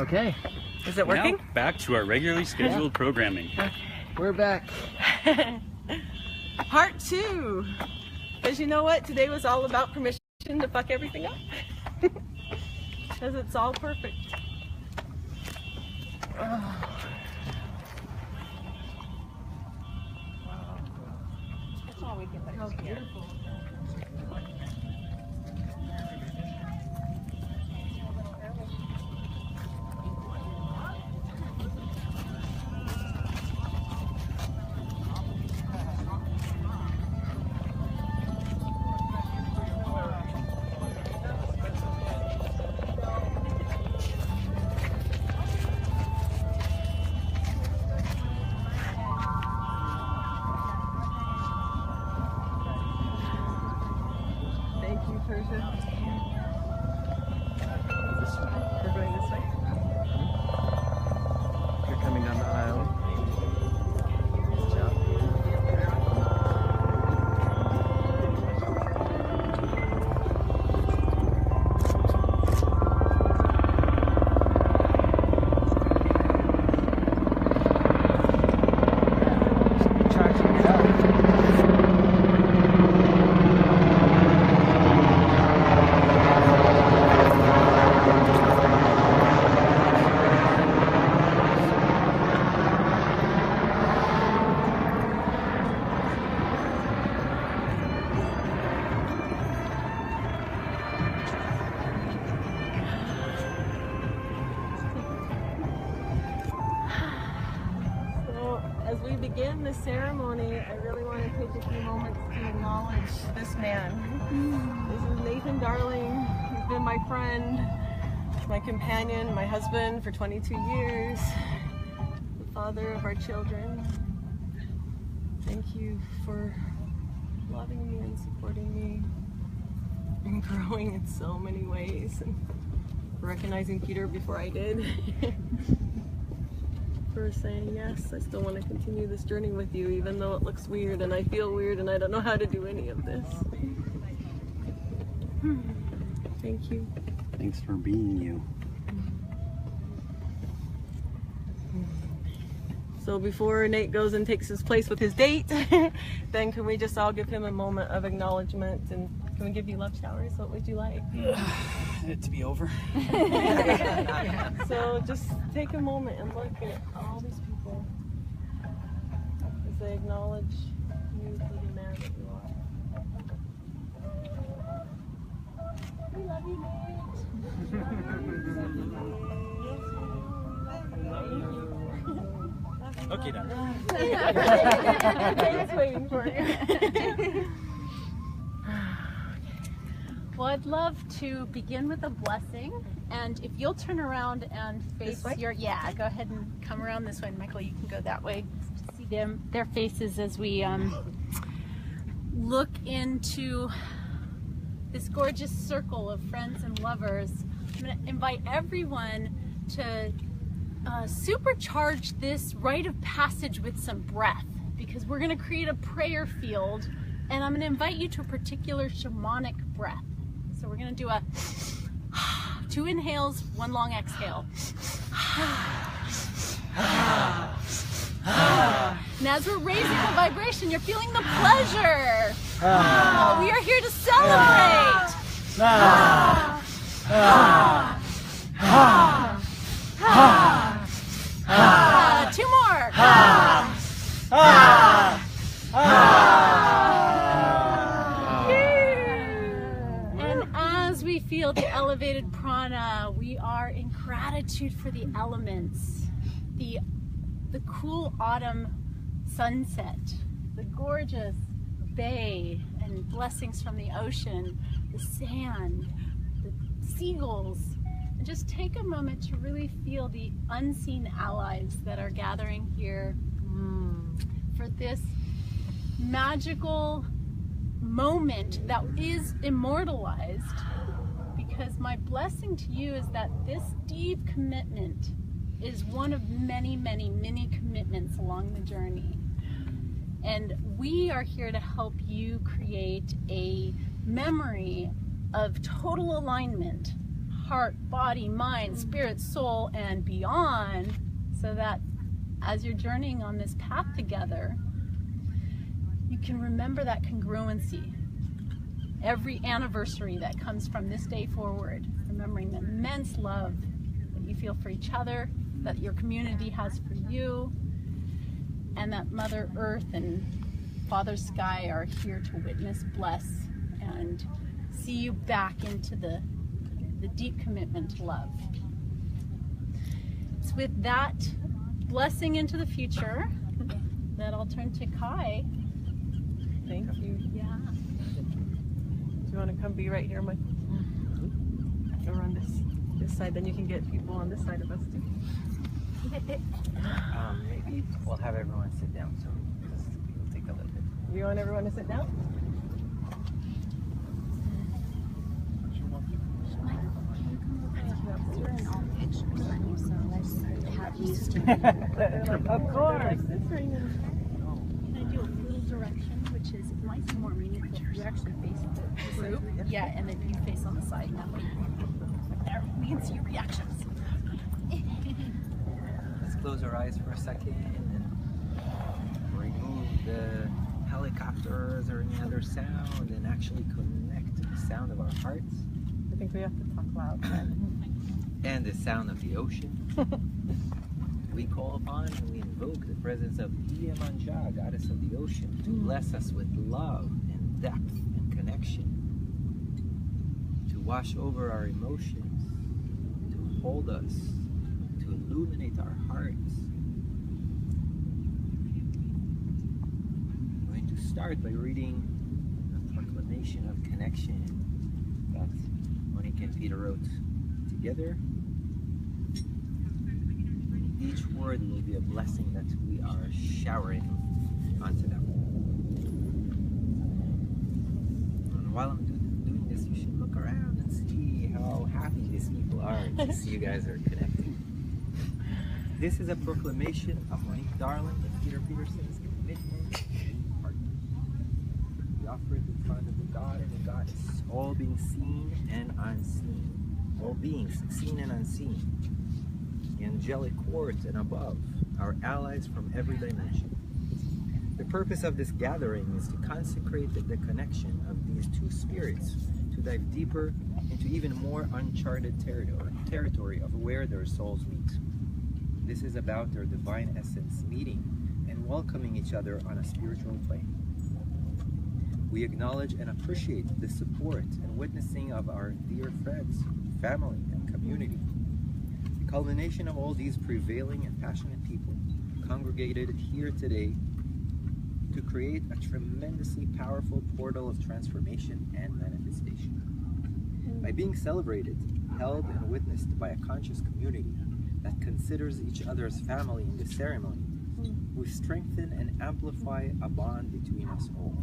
Okay. Is it working? Now, back to our regularly scheduled programming. We're back. Part 2. Because you know what? Today was all about permission to fuck everything up. Because it's all perfect. Oh. That's all we get. How beautiful. We're going this way. You're coming down the aisle. Good job. Charging it up. As we begin this ceremony, I really want to take a few moments to acknowledge this man. This is Nathan Darling. He's been my friend, my companion, my husband for 22 years, the father of our children. Thank you for loving me and supporting me and growing in so many ways, and recognizing Peter before I did. For saying yes, I still want to continue this journey with you, even though it looks weird and I feel weird and I don't know how to do any of this. Thank you. Thanks for being you. So before Nate goes and takes his place with his date, then can we just all give him a moment of acknowledgement, and can we give you love showers? What would you like? It to be over. So just take a moment and look at all these people as they acknowledge you for the man that you are. We love you, Nate. Okay, done. Nate's waiting for you. Well, I'd love to begin with a blessing, and if you'll turn around and face your, go ahead and come around this way, and Michael, you can go that way to see their faces as we look into this gorgeous circle of friends and lovers. I'm going to invite everyone to supercharge this rite of passage with some breath, because we're going to create a prayer field, and I'm going to invite you to a particular shamanic breath. So we're going to do a 2 inhales, 1 long exhale. And as we're raising the vibration, you're feeling the pleasure. We are here to celebrate. 2 more. We feel the elevated prana. We are in gratitude for the elements, the cool autumn sunset, the gorgeous bay and blessings from the ocean, the sand, the seagulls, and just take a moment to really feel the unseen allies that are gathering here for this magical moment that is immortalized. Because my blessing to you is that this deep commitment is one of many, many, many commitments along the journey. And we are here to help you create a memory of total alignment, heart, body, mind, spirit, soul, and beyond, so that as you're journeying on this path together, you can remember that congruency. Every anniversary that comes from this day forward, remembering the immense love that you feel for each other, that your community has for you, and that Mother Earth and Father Sky are here to witness, bless, and see you back into the deep commitment to love. It's with that blessing into the future that I'll turn to Kai. Thank you. Yeah. Do you want to come be right here, Mike? Go around this side, then you can get people on this side of us too. Maybe we'll have everyone sit down, so it'll take a little bit. You want everyone to sit down? Of course. Can I do a little direction, which is, it might be more meaningful if you actually face the group. Yeah, and then you face on the side. That way, there, we can see your reactions. Let's close our eyes for a second and then remove the helicopters or any other sound and actually connect to the sound of our hearts I think we have to talk loud. and the sound of the ocean. We call upon and we invoke the presence of Iemanjá, goddess of the ocean, to bless us with love and depth and connection, to wash over our emotions, to hold us, to illuminate our hearts. I'm going to start by reading a proclamation of connection that Monique and Peter wrote together. Each word will be a blessing that we are showering onto them. And while I'm doing this, you should look around and see how happy these people are to see you guys are connected. This is a proclamation of Monique Darling and Peter Peterson's commitment and partnership. We offer it in front of the God and the Goddess, all being seen and unseen, all beings seen and unseen. The angelic court and above, our allies from every dimension. The purpose of this gathering is to consecrate the connection of these two spirits, to dive deeper into even more uncharted territory of where their souls meet. This is about their divine essence meeting and welcoming each other on a spiritual plane. We acknowledge and appreciate the support and witnessing of our dear friends, family, and community. Culmination of all these prevailing and passionate people congregated here today to create a tremendously powerful portal of transformation and manifestation. By being celebrated, held, and witnessed by a conscious community that considers each other's family in this ceremony, we strengthen and amplify a bond between us all.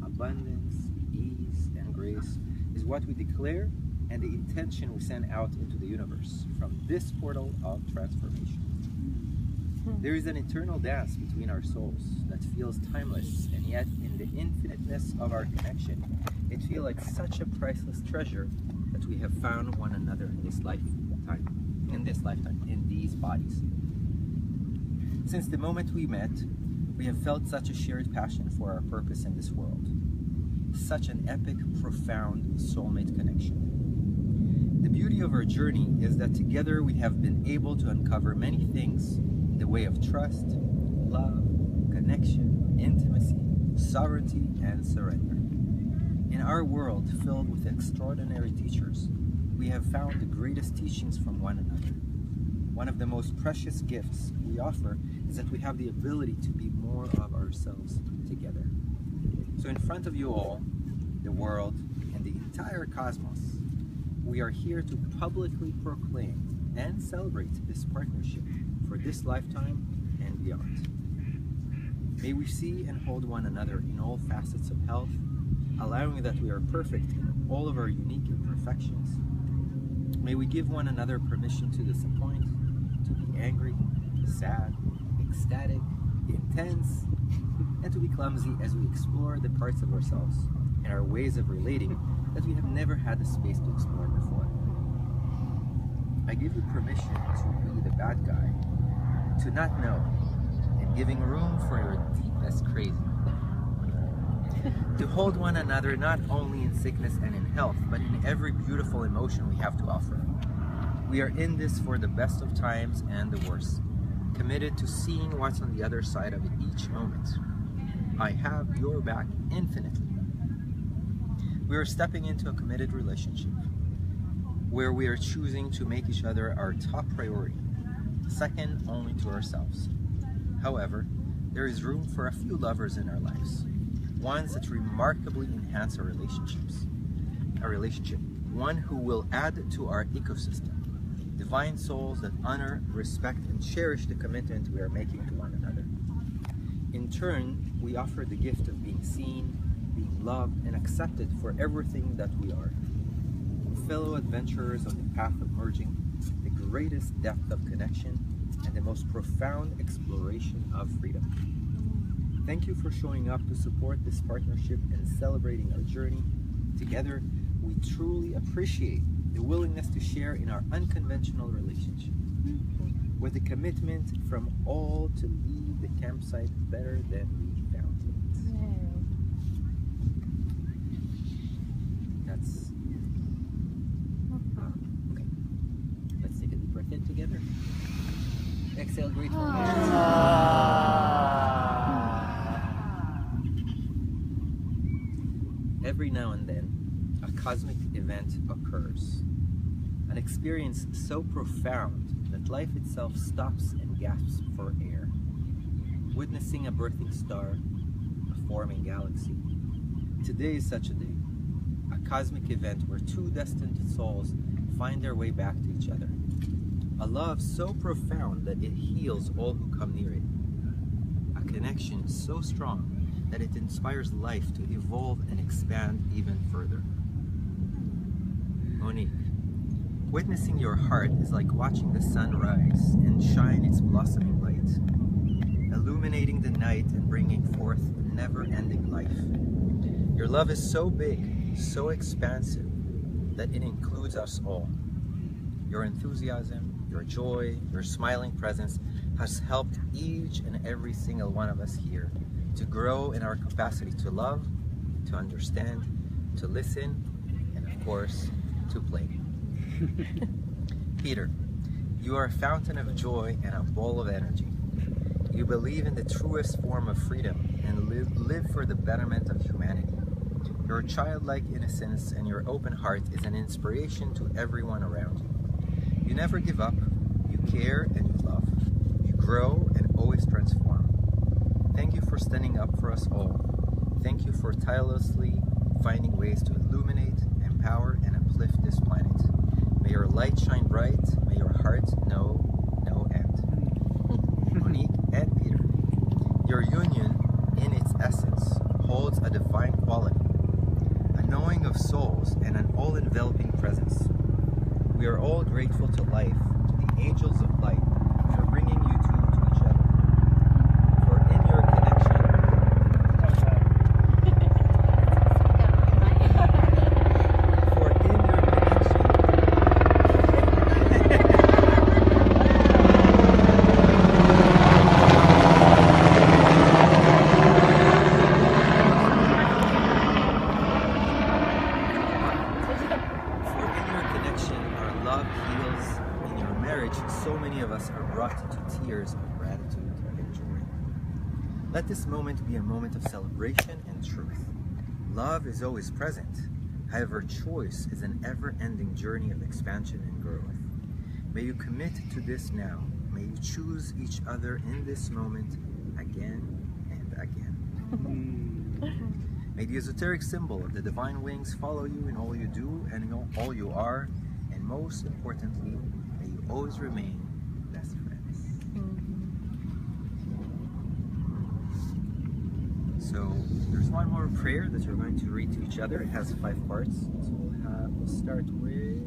Abundance, ease, and grace is what we declare and the intention we send out into the universe from this portal of transformation. There is an eternal dance between our souls that feels timeless, and yet in the infiniteness of our connection, it feels like such a priceless treasure that we have found one another in this lifetime, in these bodies. Since the moment we met, we have felt such a shared passion for our purpose in this world. Such an epic, profound soulmate connection. The beauty of our journey is that together we have been able to uncover many things in the way of trust, love, connection, intimacy, sovereignty, and surrender. In our world filled with extraordinary teachers, we have found the greatest teachings from one another. One of the most precious gifts we offer is that we have the ability to be more of ourselves together. So in front of you all, the world, and the entire cosmos, we are here to publicly proclaim and celebrate this partnership for this lifetime and beyond. May we see and hold one another in all facets of health, allowing that we are perfect in all of our unique imperfections. May we give one another permission to disappoint, to be angry, sad, ecstatic, intense, and to be clumsy as we explore the parts of ourselves and our ways of relating that we have never had the space to explore before. I give you permission to be the bad guy, to not know, and giving room for your deepest crazy. To hold one another not only in sickness and in health, but in every beautiful emotion we have to offer. We are in this for the best of times and the worst, committed to seeing what's on the other side of each moment. I have your back infinitely. We are stepping into a committed relationship where we are choosing to make each other our top priority, second only to ourselves. However, there is room for a few lovers in our lives, ones that remarkably enhance our relationship, one who will add to our ecosystem, divine souls that honor, respect, and cherish the commitment we are making to one another. In turn, we offer the gift of being seen, being loved, and accepted for everything that we are. Fellow adventurers on the path of merging the greatest depth of connection and the most profound exploration of freedom. Thank you for showing up to support this partnership and celebrating our journey. Together, we truly appreciate the willingness to share in our unconventional relationship, with a commitment from all to leave the campsite better than we found it. That's okay. Let's take a deep breath in together. Exhale, grateful. Every now and then, a cosmic event occurs. An experience so profound that life itself stops and gasps for air. Witnessing a birthing star, a forming galaxy. Today is such a day. A cosmic event where two destined souls find their way back to each other. A love so profound that it heals all who come near it. A connection so strong that it inspires life to evolve and expand even further. Monique, witnessing your heart is like watching the sun rise and shine its blossoming light, illuminating the night and bringing forth never-ending life. Your love is so big, so expansive, that it includes us all. Your enthusiasm, your joy, your smiling presence has helped each and every single one of us here to grow in our capacity to love, to understand, to listen, and of course, to play. Peter, you are a fountain of joy and a ball of energy. You believe in the truest form of freedom and live for the betterment of humanity. Your childlike innocence and your open heart is an inspiration to everyone around you. You never give up, you care and you love. You grow and always transform. Thank you for standing up for us all. Thank you for tirelessly finding ways to illuminate, empower, and uplift this planet. May your light shine bright. May your heart know no end. Monique and Peter, your union in its essence holds a divine quality, a knowing of souls, and an all-enveloping presence. We are all grateful to life, to the angels of light, for bringing you two to each other. For in your connection, our love heals. In your marriage, so many of us are brought to tears of gratitude and joy. Let this moment be a moment of celebration and truth. Love is always present. However, choice is an ever-ending journey of expansion and growth. May you commit to this now. May you choose each other in this moment again and again. May the esoteric symbol of the divine wings follow you in all you do and in all you are, and most importantly, may you always remain best friends. So there's one more prayer that you're going to read to each other. It has 5 parts. So we'll start with...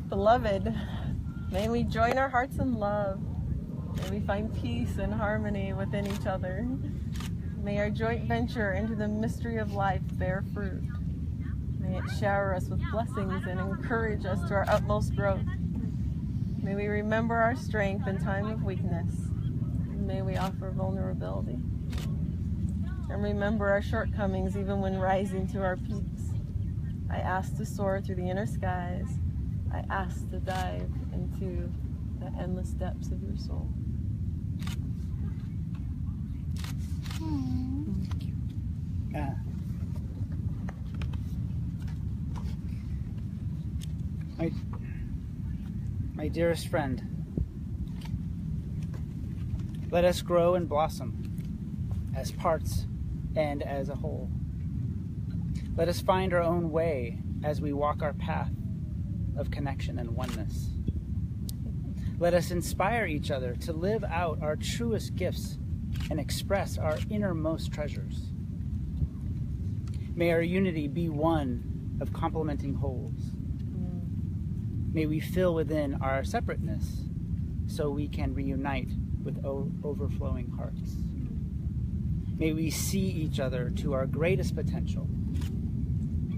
Beloved, may we join our hearts in love. May we find peace and harmony within each other. May our joint venture into the mystery of life bear fruit. May it shower us with blessings and encourage us to our utmost growth. May we remember our strength in time of weakness. May we offer vulnerability. And remember our shortcomings even when rising to our peaks. I ask to soar through the inner skies. I ask to dive into the endless depths of your soul. My dearest friend, let us grow and blossom as parts and as a whole. Let us find our own way as we walk our path of connection and oneness. Let us inspire each other to live out our truest gifts and express our innermost treasures. May our unity be one of complementing wholes. May we fill within our separateness so we can reunite with overflowing hearts. May we see each other to our greatest potential,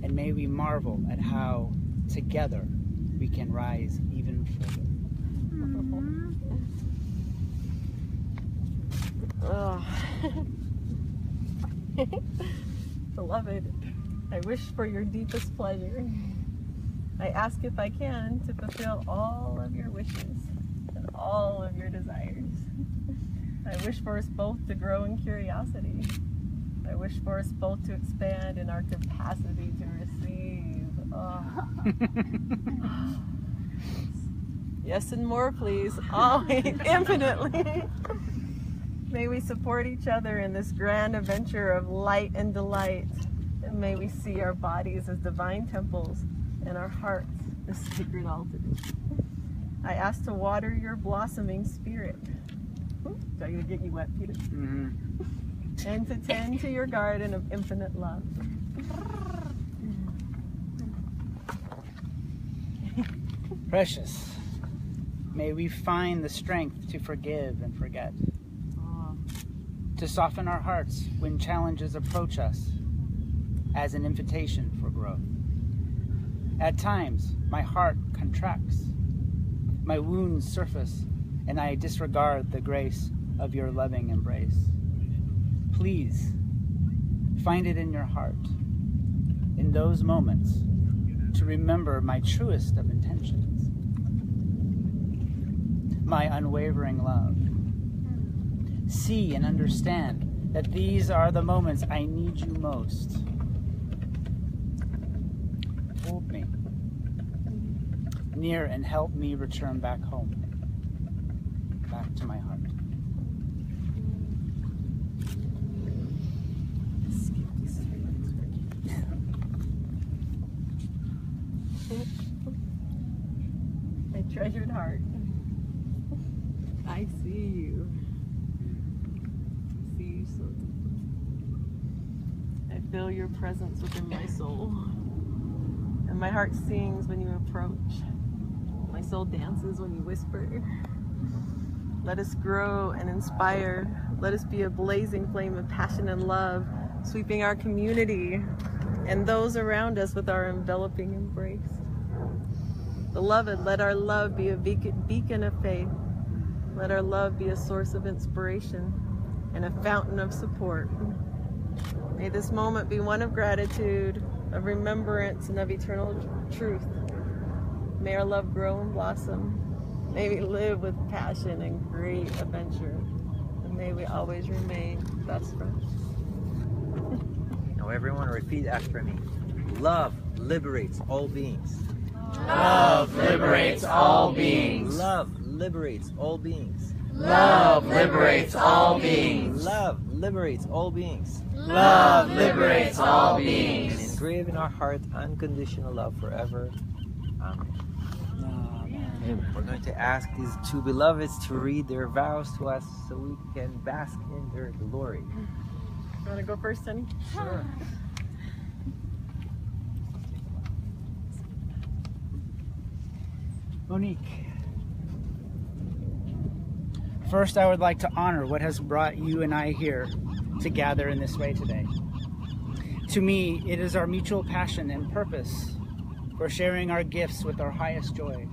and may we marvel at how together we can rise even further. Beloved, I wish for your deepest pleasure. I ask if I can to fulfill all of your wishes and all of your desires. I wish for us both to grow in curiosity. I wish for us both to expand in our capacity to receive. Yes, and more, please. Always, infinitely. May we support each other in this grand adventure of light and delight. And may we see our bodies as divine temples and our hearts as sacred altars. I ask to water your blossoming spirit. Ooh, do I gonna get you wet, Peter? And to tend to your garden of infinite love. Precious, may we find the strength to forgive and forget, to soften our hearts when challenges approach us as an invitation for growth. At times, my heart contracts, my wounds surface, and I disregard the grace of your loving embrace. Please, find it in your heart, in those moments, to remember my truest of intentions, my unwavering love. See and understand that these are the moments I need you most. Hold me near and help me return back home, back to my heart. My treasured heart, I see you. I see you so deeply. I feel your presence within my soul. And my heart sings when you approach. My soul dances when you whisper. Let us grow and inspire. Let us be a blazing flame of passion and love, sweeping our community and those around us with our enveloping embrace. Beloved, let our love be a beacon of faith. Let our love be a source of inspiration and a fountain of support. May this moment be one of gratitude, of remembrance, and of eternal truth. May our love grow and blossom. May we live with passion and great adventure. And may we always remain best friends. Now everyone repeat after me. Love liberates all beings. Love liberates all beings. Love liberates all beings. Love liberates all beings. Love liberates all beings. Love liberates all And beings. engrave in our heart unconditional love forever. Amen. And we're going to ask these two beloveds to read their vows to us so we can bask in their glory. You want to go first, honey? Sure. Monique, first I would like to honor what has brought you and I here to gather in this way today. To me, it is our mutual passion and purpose for sharing our gifts with our highest joy.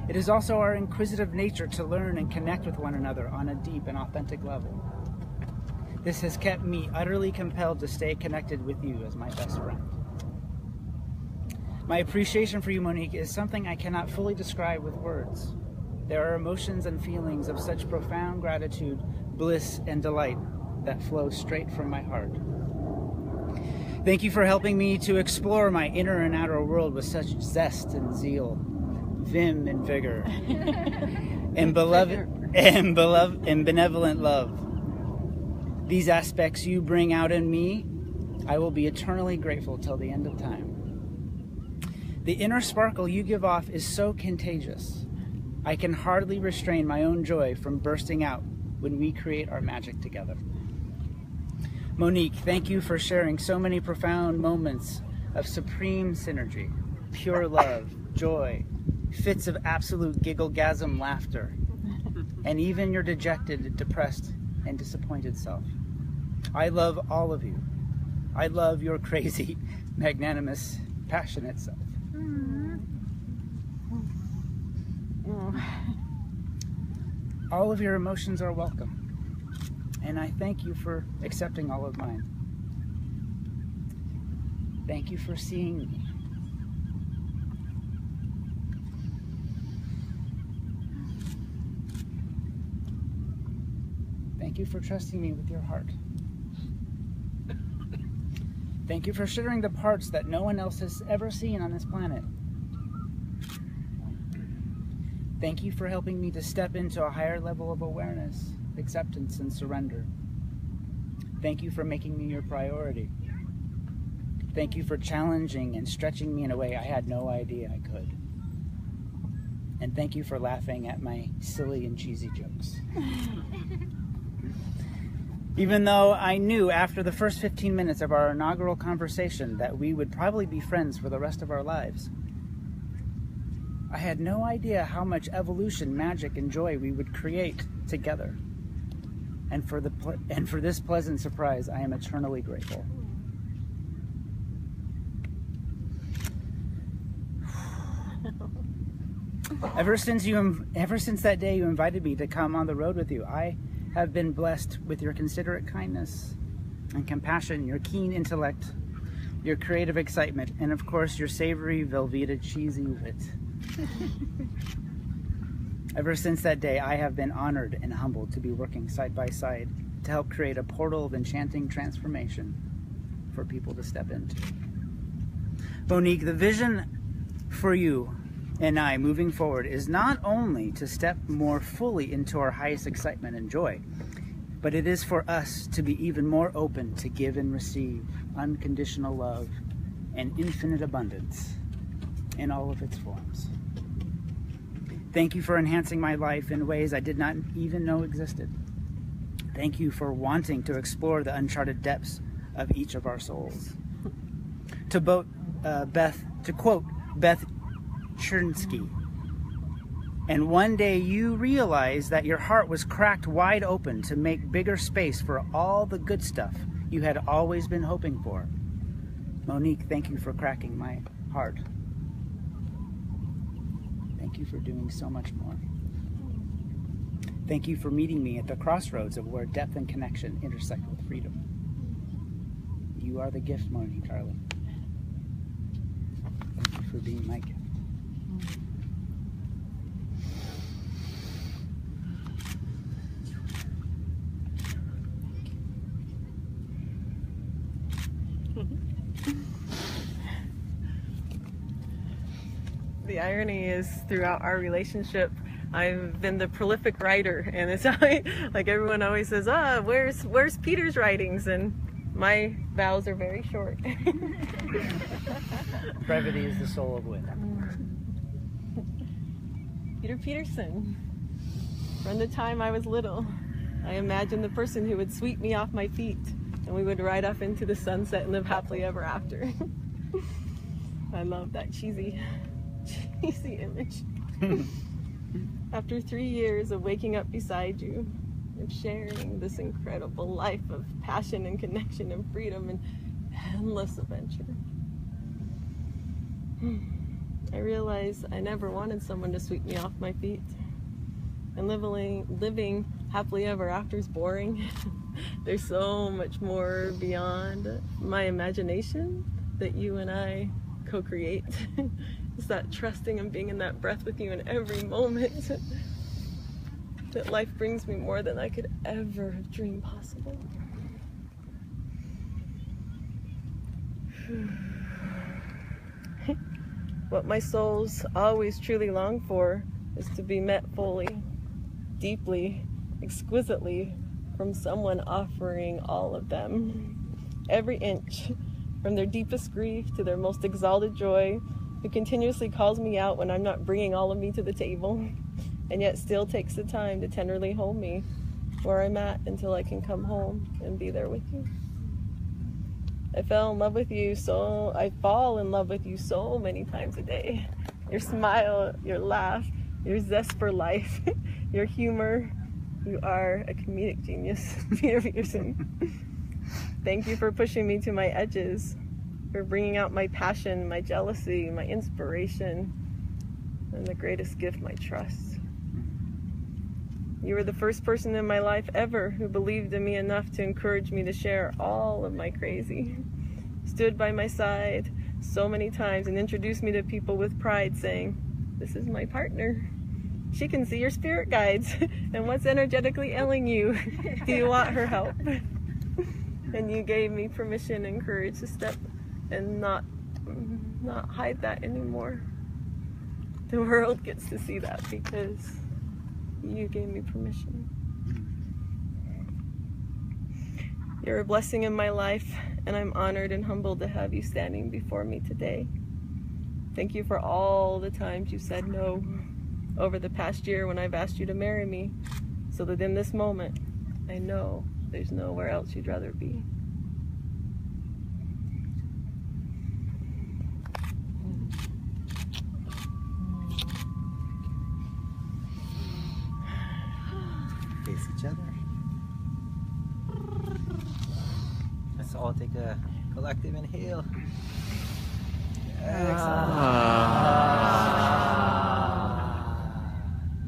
It is also our inquisitive nature to learn and connect with one another on a deep and authentic level. This has kept me utterly compelled to stay connected with you as my best friend. My appreciation for you, Monique, is something I cannot fully describe with words. There are emotions and feelings of such profound gratitude, bliss, and delight that flow straight from my heart. Thank you for helping me to explore my inner and outer world with such zest and zeal, vim and vigor, and benevolent love. These aspects you bring out in me, I will be eternally grateful till the end of time. The inner sparkle you give off is so contagious. I can hardly restrain my own joy from bursting out when we create our magic together. Monique, thank you for sharing so many profound moments of supreme synergy, pure love, joy, fits of absolute gigglegasm laughter, and even your dejected, depressed, and disappointed self. I love all of you. I love your crazy, magnanimous, passionate self. All of your emotions are welcome, and I thank you for accepting all of mine. Thank you for seeing me. Thank you for trusting me with your heart. Thank you for sharing the parts that no one else has ever seen on this planet. Thank you for helping me to step into a higher level of awareness, acceptance, and surrender. Thank you for making me your priority. Thank you for challenging and stretching me in a way I had no idea I could. And thank you for laughing at my silly and cheesy jokes. Even though I knew after the first 15 minutes of our inaugural conversation that we would probably be friends for the rest of our lives, I had no idea how much evolution, magic, and joy we would create together. And for this pleasant surprise, I am eternally grateful. Ever since that day you invited me to come on the road with you, I have been blessed with your considerate kindness and compassion, your keen intellect, your creative excitement, and of course your savory, Velveeta, cheesy wit. Ever since that day, I have been honored and humbled to be working side by side to help create a portal of enchanting transformation for people to step into. Monique, the vision for you and I moving forward is not only to step more fully into our highest excitement and joy, but it is for us to be even more open to give and receive unconditional love and infinite abundance in all of its forms. Thank you for enhancing my life in ways I did not even know existed. Thank you for wanting to explore the uncharted depths of each of our souls. To quote Beth Chernsky, and one day you realized that your heart was cracked wide open to make bigger space for all the good stuff you had always been hoping for. Monique, thank you for cracking my heart. Thank you for doing so much more. Thank you for meeting me at the crossroads of where depth and connection intersect with freedom. You are the gift, Monique, darling. Thank you for being my gift. The irony is, throughout our relationship, I've been the prolific writer, and it's like everyone always says, where's Peter's writings? And my vows are very short. Brevity is the soul of wit. Peter Peterson. From the time I was little, I imagined the person who would sweep me off my feet, and we would ride off into the sunset and live happily ever after. I love that cheesy image. After 3 years of waking up beside you, of sharing this incredible life of passion and connection and freedom and endless adventure. I realize I never wanted someone to sweep me off my feet. And living happily ever after is boring. There's so much more beyond my imagination that you and I co-create. It's that trusting and being in that breath with you in every moment. That life brings me more than I could ever have dreamed possible. What my soul's always truly longed for is to be met fully, deeply, exquisitely from someone offering all of them. Every inch, from their deepest grief to their most exalted joy, who continuously calls me out when I'm not bringing all of me to the table, and yet still takes the time to tenderly hold me where I'm at until I can come home and be there with you. I fall in love with you so many times a day. Your smile, your laugh, your zest for life, your humor. You are a comedic genius, Peter Peterson. Thank you for pushing me to my edges, for bringing out my passion, my jealousy, my inspiration, and the greatest gift, my trust. You were the first person in my life ever who believed in me enough to encourage me to share all of my crazy. Stood by my side so many times and introduced me to people with pride, saying, "This is my partner. She can see your spirit guides and what's energetically ailing you. Do you want her help?" And you gave me permission and courage to step and not hide that anymore. The world gets to see that because you gave me permission. You're a blessing in my life, and I'm honored and humbled to have you standing before me today. Thank you for all the times you said no over the past year when I've asked you to marry me, so that in this moment, I know there's nowhere else you'd rather be. Face each other. Let's all take a collective inhale.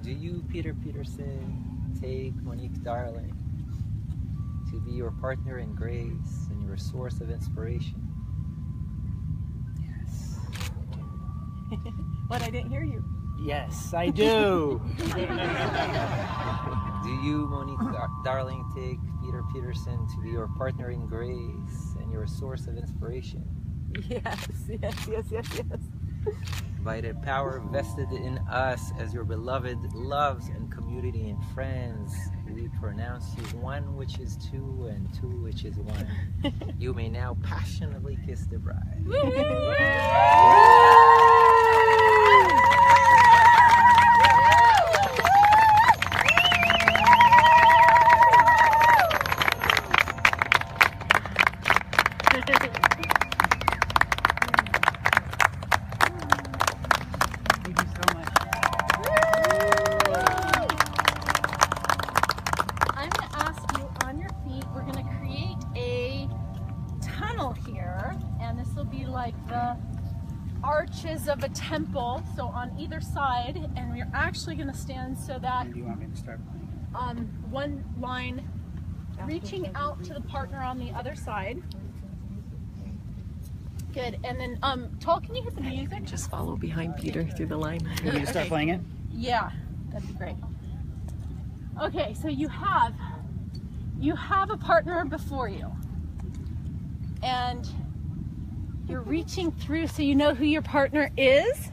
Do you, Peter Peterson, take Monique Darling to be your partner in grace and your source of inspiration? Yes. What, I didn't hear you. Yes, I do. Do you, Monique Darling, take Peter Peterson to be your partner in grace and your source of inspiration? Yes. By the power vested in us as your beloved loves and community and friends, we pronounce you one which is two and two which is one. You may now passionately kiss the bride. Of a temple, so on either side, and we're actually going to stand so that Do you want me to start playing? one line reaching out to the partner on the other side. Good. And then Tall, can you hit the music? Just follow behind Peter through the line. You want me to start playing it? Yeah, that'd be great. Okay, so you have a partner before you, and you're reaching through so you know who your partner is.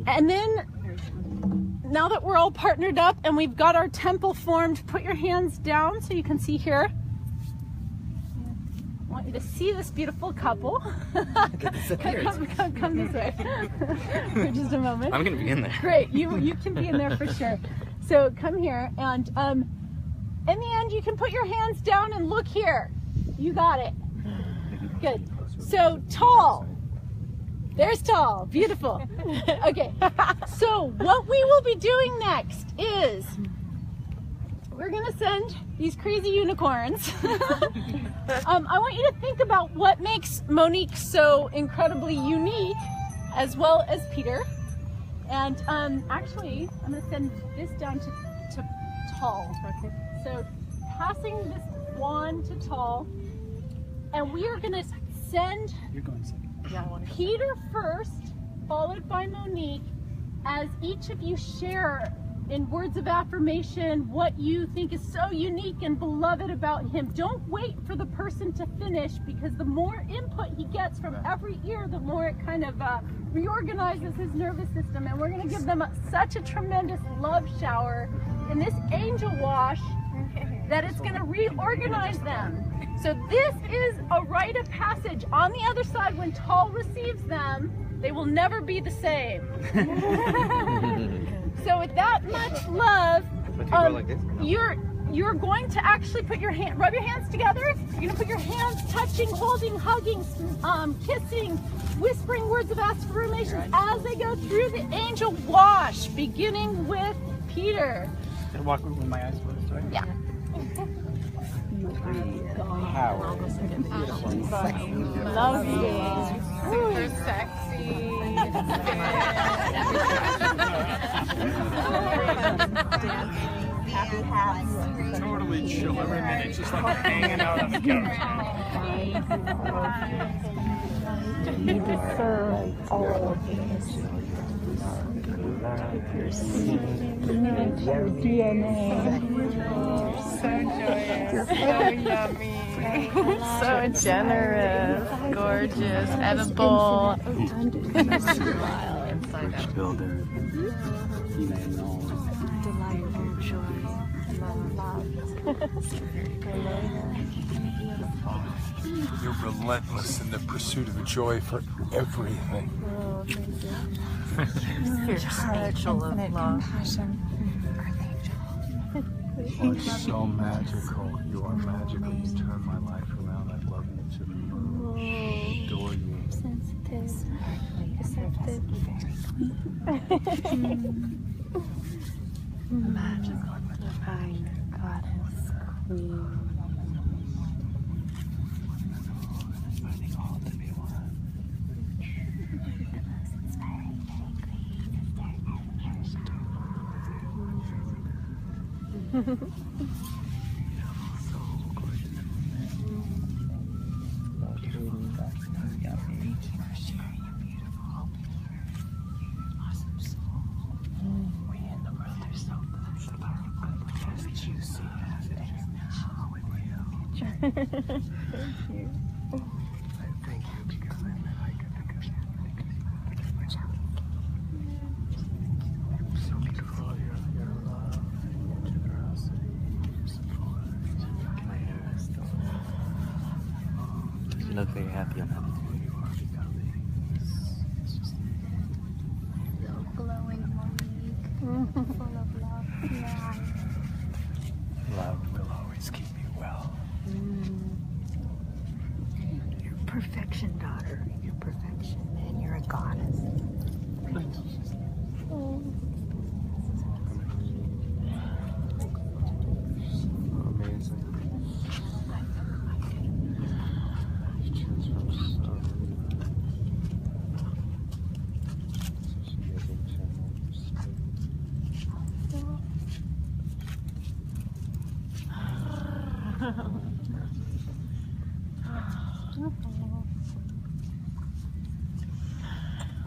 And then, now that we're all partnered up and we've got our temple formed, put your hands down so you can see here. I want you to see this beautiful couple. Come this way for just a moment. I'm going to be in there. Great, you can be in there for sure. So come here, and in the end you can put your hands down and look here. You got it. Good. So Tall. There's Tall. Beautiful. Okay. So what we will be doing next is we're gonna send these crazy unicorns. I want you to think about what makes Monique so incredibly unique, as well as Peter. And actually, I'm gonna send this down to Tall. Okay. So passing this wand to Tall, and we are gonna send Peter first, followed by Monique, as each of you share in words of affirmation what you think is so unique and beloved about him. Don't wait for the person to finish, because the more input he gets from every ear, the more it kind of reorganizes his nervous system. And we're going to give them such a tremendous love shower in this angel wash that it's going to reorganize them. So this is a rite of passage. On the other side, when Tall receives them, they will never be the same. So with that much love, you're going to actually put your rub your hands together. You're going to put your hands touching, holding, hugging, kissing, whispering words of affirmation as they go through the angel wash, beginning with Peter. Did I walk with my eyes closed? Right? Yeah. Power. Lovely. Super sexy. Happy hats. Totally chill every minute, just like hanging out on the couch. You deserve all of this. Your DNA. So joyous. So yummy. So generous. Gorgeous. Edible. Builder. You may know. Delight, joy, love. You're relentless in the pursuit of joy for everything. Spiritual of love. You are so magical. You are magical. You turn my life around. I love you to the adore you. Magical, divine goddess, queen. Finding all to be one. Thank you. I thank you because I get to You're so beautiful. Your love, your generosity, your support, your kindness. You look very happy on that. Who you are becoming. It's just Glowing Monique, full of love. Yeah. love will always keep me well. You're perfection, daughter. You're perfection, and you're a goddess. Amazing.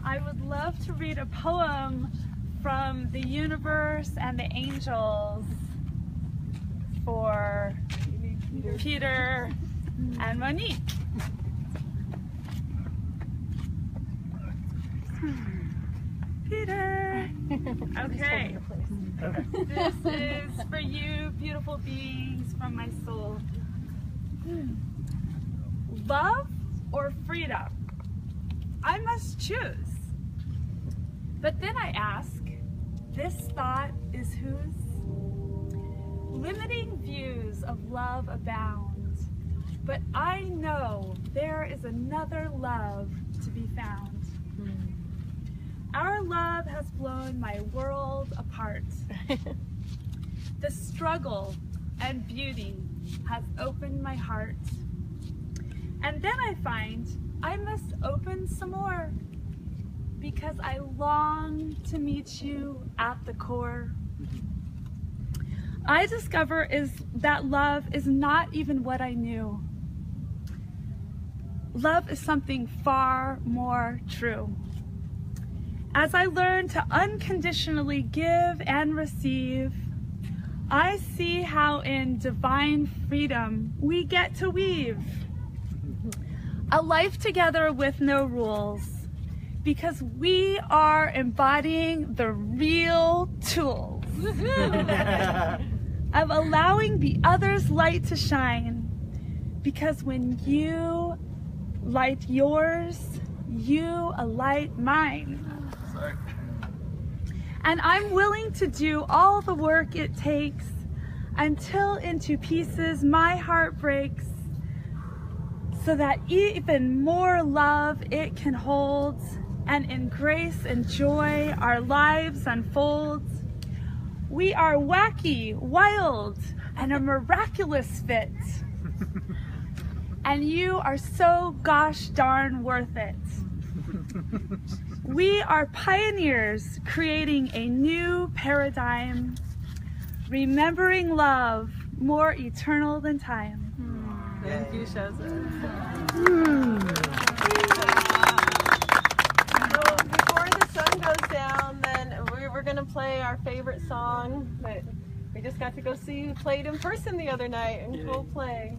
I would love to read a poem from the universe and the angels for Peter and Monique. Peter! Okay. This is for you, beautiful beings from my soul. Love or freedom? I must choose. But then I ask, this thought is whose? Limiting views of love abound, but I know there is another love to be found. Our love has blown my world apart. The struggle and beauty has opened my heart. And then I find I must open some more, because I long to meet you at the core. I discover that love is not even what I knew. Love is something far more true. As I learn to unconditionally give and receive, I see how in divine freedom we get to weave a life together with no rules, because we are embodying the real tools of allowing the other's light to shine. Because when you light yours, you alight mine. And I'm willing to do all the work it takes until into pieces my heart breaks, so that even more love it can hold, and in grace and joy our lives unfold. We are wacky, wild, and a miraculous fit. And you are so gosh darn worth it. We are pioneers creating a new paradigm, remembering love more eternal than time. Thank you, Shazza. So before the sun goes down, then we're going to play our favorite song that we just got to go see played in person the other night, and we'll play.